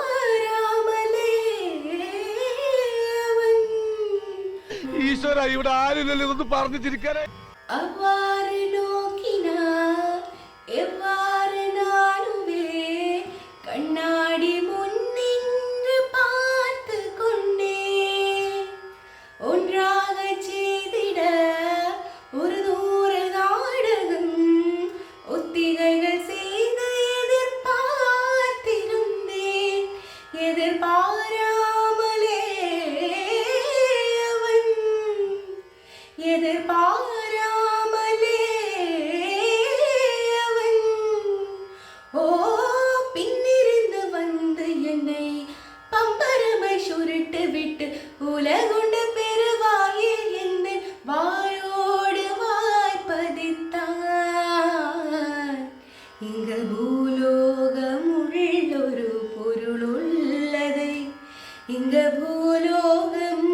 எதிர்பாராமலே அவன் ഈശ്വര ഇവിടെ ആരില്ലല്ലോ ഇതൊന്ന് പറഞ്ഞു ചിരിക്കാനേ. அவ்வாறு நோக்கினார் எவ்வாறு நானுவே கண்ணாடி முன்னின்று பார்த்து கொண்டே ஒன்றாக செய்திட ஒரு தூர நாடகம் ஒத்திகைகள் செய்து எதிர்பார்த்திருந்தேன் எதிர்பாராமலே அவன் எதிர்பாராமலே அவன் ஓ பின்னிருந்து வந்து என்னை பம்பரமை சுருட்டு விட்டு உலகுண்டு பெருவாயில் எந்த வாயோடு வாய்ப்பதித்தான் இங்கு பூலோகம் உள்ளொரு பொருள் உள்ளதை இங்கு பூலோகம்